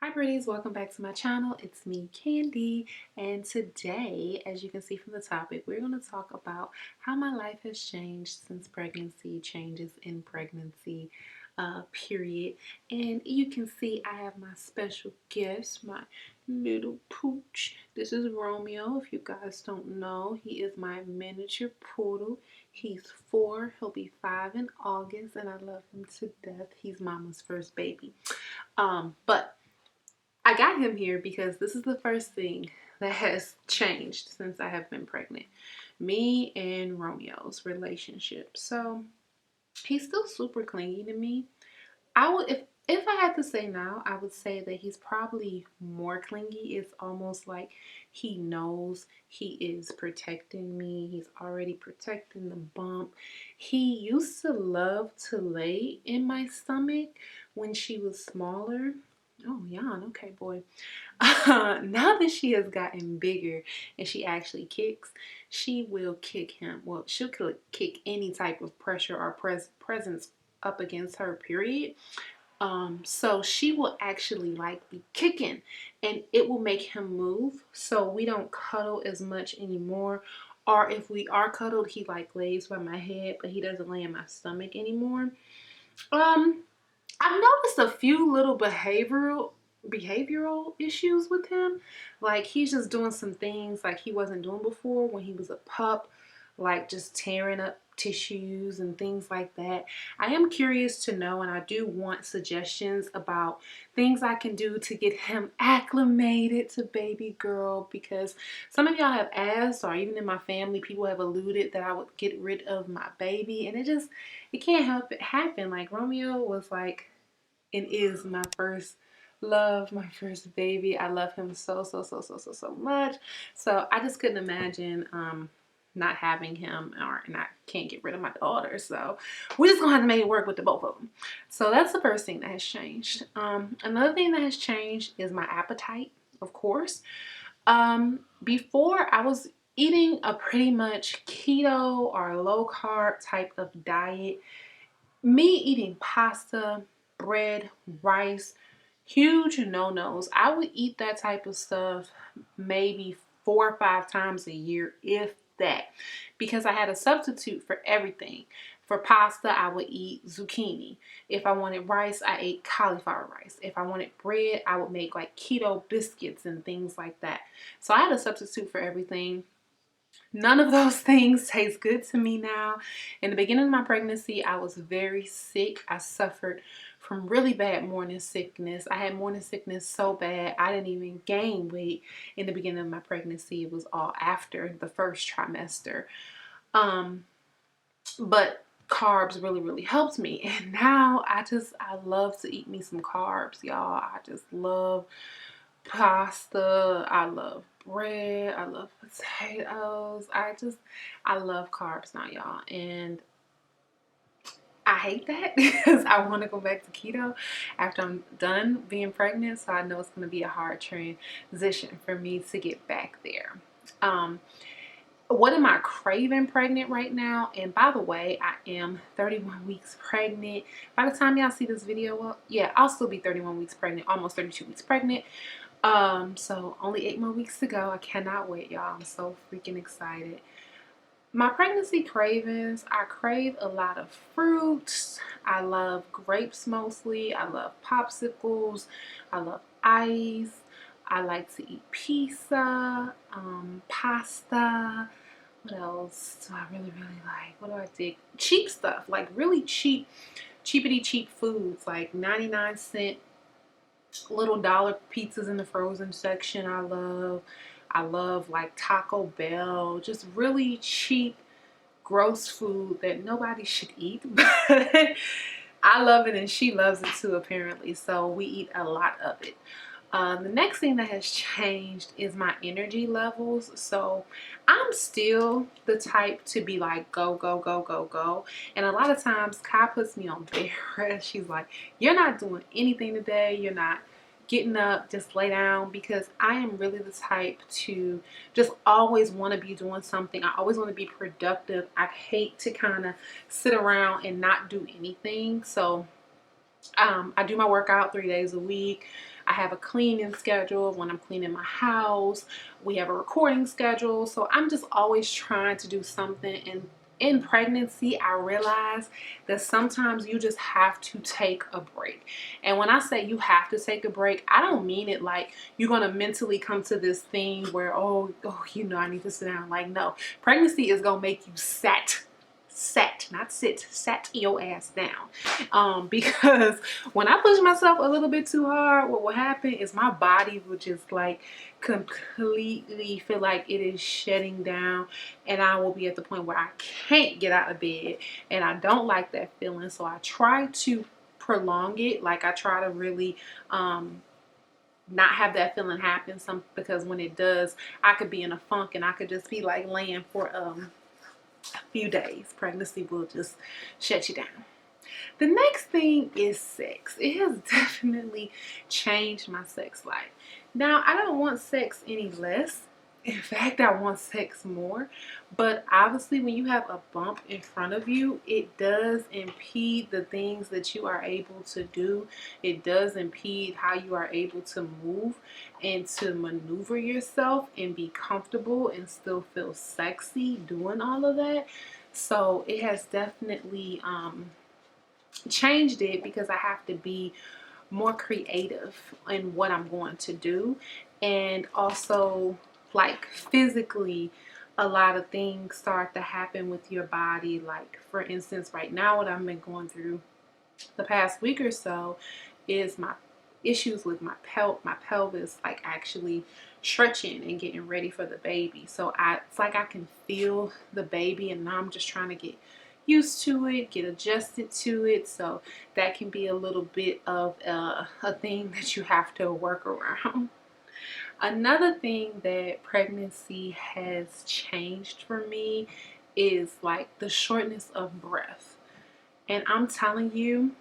Hi pretties, welcome back to my channel. It's me, Candy, and today, as you can see from the topic, we're going to talk about how my life has changed since pregnancy, changes in pregnancy, period. And you can see I have my special guest, my little pooch. This is Romeo. If you guys don't know, he is my miniature poodle. He's 4, he'll be 5 in August, and I love him to death. He's mama's first baby. But I got him here because this is the first thing that has changed since I have been pregnant. Me and Romeo's relationship. So he's still super clingy to me. I would if I had to say now, I would say that he's probably more clingy. It's almost like he knows he is protecting me. He's already protecting the bump. He used to love to lay in my stomach when she was smaller. Oh, yawn. Okay, boy. Now that she has gotten bigger and she actually kicks, she will kick him. Well, she'll kick any type of pressure or presence up against her, period. So she will actually like be kicking and it will make him move. So we don't cuddle as much anymore. Or if we are cuddled, he like lays by my head, but he doesn't lay in my stomach anymore. Um, I've noticed a few little behavioral issues with him. Like he's just doing some things like he wasn't doing before when he was a pup, like just tearing up tissues and things like that. I am curious to know, and I do want suggestions about things I can do to get him acclimated to baby girl, because some of y'all have asked, or even in my family, people have alluded that I would get rid of my baby, and it can't help it happen. Like Romeo was like and is my first love, my first baby. I love him so much. So I just couldn't imagine not having him, and I can't get rid of my daughter. So we're just gonna have to make it work with the both of them. So that's the first thing that has changed. Another thing that has changed is my appetite, of course. Before I was eating a pretty much keto or low carb type of diet. Me eating pasta, bread, rice, huge no-nos. I would eat that type of stuff maybe 4 or 5 times a year, if that, because I had a substitute for everything. For pasta, I would eat zucchini. If I wanted rice, I ate cauliflower rice. If I wanted bread, I would make like keto biscuits and things like that. So I had a substitute for everything. None of those things taste good to me now. In the beginning of my pregnancy, I was very sick. I suffered from really bad morning sickness. I had morning sickness so bad, I didn't even gain weight in the beginning of my pregnancy. It was all after the first trimester. But carbs really helped me. And now I love to eat me some carbs, y'all. I just love pasta, I love bread, I love potatoes. I love carbs now, y'all. And I hate that because I want to go back to keto after I'm done being pregnant. So I know it's going to be a hard transition for me to get back there. What am I craving pregnant right now? And by the way, I am 31 weeks pregnant. By the time y'all see this video, well, yeah, I'll still be 31 weeks pregnant, almost 32 weeks pregnant. So only 8 more weeks to go. I cannot wait, y'all. I'm so freaking excited. My pregnancy cravings, I crave a lot of fruits. I love grapes mostly. I love popsicles. I love ice. I like to eat pizza, pasta. What else do I really like? What do I dig? Cheap stuff, like really cheapity cheap foods, like 99-cent little dollar pizzas in the frozen section. I love like Taco Bell, just really cheap gross food that nobody should eat, but I love it and she loves it too, apparently. So we eat a lot of it. The next thing that has changed is my energy levels. So I'm still the type to be like, go, go, go, go, go. And a lot of times Kai puts me on bed rest. She's like, you're not doing anything today. You're not getting up, just lay down, because I am really the type to just always want to be doing something. I always want to be productive. I hate to kind of sit around and not do anything. So I do my workout 3 days a week. I have a cleaning schedule when I'm cleaning my house. We have a recording schedule. So I'm just always trying to do something. And in pregnancy, I realized that sometimes you just have to take a break. And when I say you have to take a break, I don't mean it like you're going to mentally come to this thing where, oh, you know, I need to sit down. Like, no, pregnancy is going to make you not sit, sat your ass down. Because when I push myself a little bit too hard, what will happen is my body will just like completely feel like it is shutting down, and I will be at the point where I can't get out of bed, and I don't like that feeling. So I try to prolong it. Like I try to really not have that feeling happen, because when it does, I could be in a funk and I could just be like laying for a few days. Pregnancy will just shut you down. The next thing is sex. It has definitely changed my sex life. Now, I don't want sex any less. In fact, I want sex more. But obviously, when you have a bump in front of you, it does impede the things that you are able to do. It does impede how you are able to move and to maneuver yourself and be comfortable and still feel sexy doing all of that. So it has definitely changed it, because I have to be more creative in what I'm going to do. And also, like, physically, a lot of things start to happen with your body. Like, for instance, right now, what I've been going through the past week or so is my issues with my pelvis, like actually stretching and getting ready for the baby. So it's like I can feel the baby, and now I'm just trying to get used to it, get adjusted to it. So that can be a little bit of a thing that you have to work around. Another thing that pregnancy has changed for me is like the shortness of breath. And I'm telling you,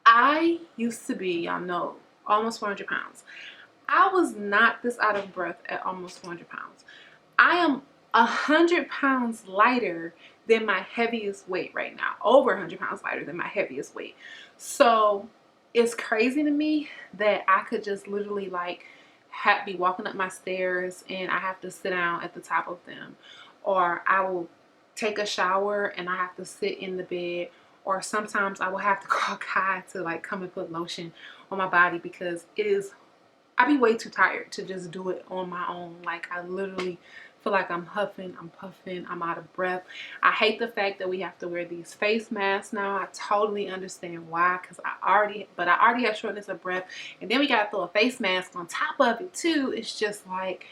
I used to be, y'all know, almost 400 pounds. I was not this out of breath at almost 400 pounds. I am 100 pounds lighter than my heaviest weight right now. Over 100 pounds lighter than my heaviest weight. So it's crazy to me that I could just literally like be walking up my stairs and I have to sit down at the top of them. Or I will take a shower and I have to sit in the bed. Or sometimes I will have to call Kai to like come and put lotion on my body, because I be way too tired to just do it on my own. Like I literally feel like I'm huffing, I'm puffing, I'm out of breath. I hate the fact that we have to wear these face masks now. I totally understand why, because I already have shortness of breath, and then we gotta throw a face mask on top of it too. It's just like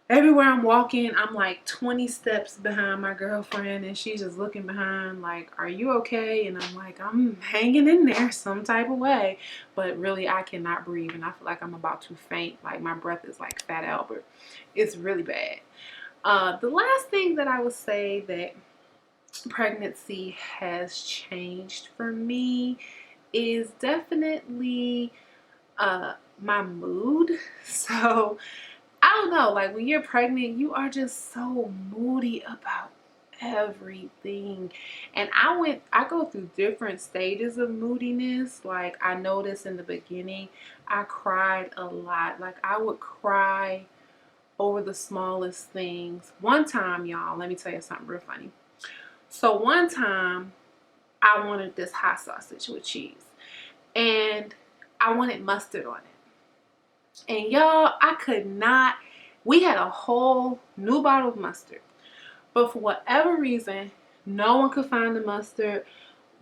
everywhere I'm walking, I'm like 20 steps behind my girlfriend, and she's just looking behind like, are you okay? And I'm like, I'm hanging in there some type of way, but really I cannot breathe, and I feel like I'm about to faint. Like my breath is like Fat Albert. It's really bad. The last thing that I would say that pregnancy has changed for me is definitely my mood. So I don't know, like when you're pregnant, you are just so moody about everything. And I go through different stages of moodiness. Like I noticed in the beginning, I cried a lot. Like I would cry over the smallest things. One time, y'all, let me tell you something real funny. So one time I wanted this hot sausage with cheese, and I wanted mustard on it. And y'all, I could not. We had a whole new bottle of mustard, but for whatever reason, no one could find the mustard.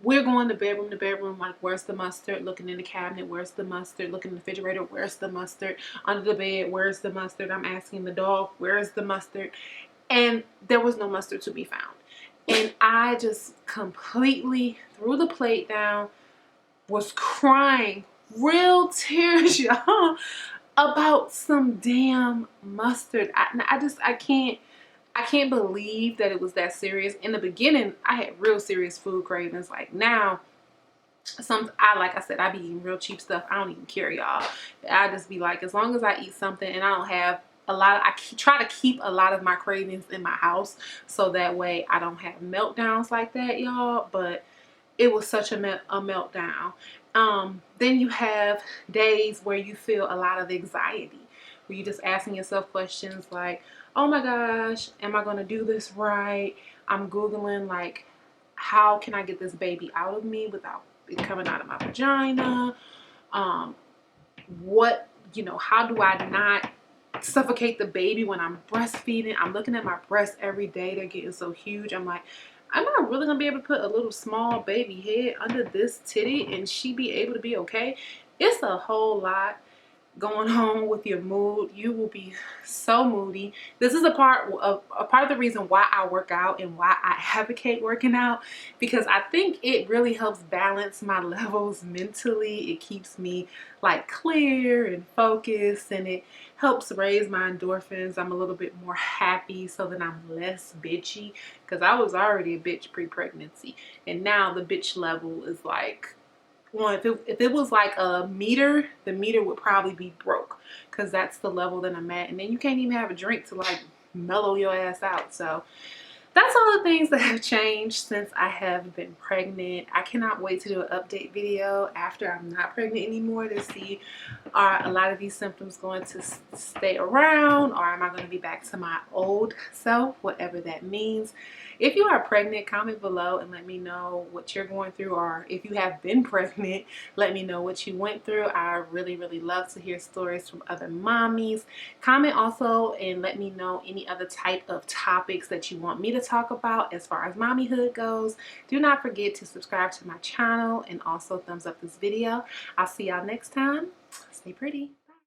We're going to bedroom, like, where's the mustard? Looking in the cabinet, where's the mustard? Looking in the refrigerator, where's the mustard? Under the bed, where's the mustard? I'm asking the dog, where's the mustard? And there was no mustard to be found. And I just completely threw the plate down, was crying, real tears, y'all, about some damn mustard. I can't believe that it was that serious. In the beginning, I had real serious food cravings. Like now, like I said, I be eating real cheap stuff. I don't even care, y'all. I just be like, as long as I eat something and I don't have try to keep a lot of my cravings in my house, so that way I don't have meltdowns like that, y'all. But it was such a meltdown. Then you have days where you feel a lot of anxiety, where you're just asking yourself questions like, oh my gosh, am I going to do this right? I'm Googling like, how can I get this baby out of me without it coming out of my vagina? Um, what, how do I not suffocate the baby when I'm breastfeeding? I'm looking at my breasts every day. They're getting so huge. I'm like, I'm not really gonna be able to put a little small baby head under this titty and she be able to be okay. It's a whole lot going on with your mood. You will be so moody. This is a part of the reason why I work out and why I advocate working out, because I think it really helps balance my levels mentally. It keeps me like clear and focused, and it helps raise my endorphins. I'm a little bit more happy, so that I'm less bitchy, because I was already a bitch pre-pregnancy, and now the bitch level is like, well, if it was like a meter, the meter would probably be broke, because that's the level that I'm at. And then you can't even have a drink to like mellow your ass out. So that's all the things that have changed since I have been pregnant. I cannot wait to do an update video after I'm not pregnant anymore to see, are a lot of these symptoms going to stay around, or am I going to be back to my old self, whatever that means. If you are pregnant, comment below and let me know what you're going through, or if you have been pregnant, let me know what you went through. I really, really love to hear stories from other mommies. Comment also and let me know any other type of topics that you want me to talk about as far as mommyhood goes. Do not forget to subscribe to my channel and also thumbs up this video. I'll see y'all next time. Stay pretty.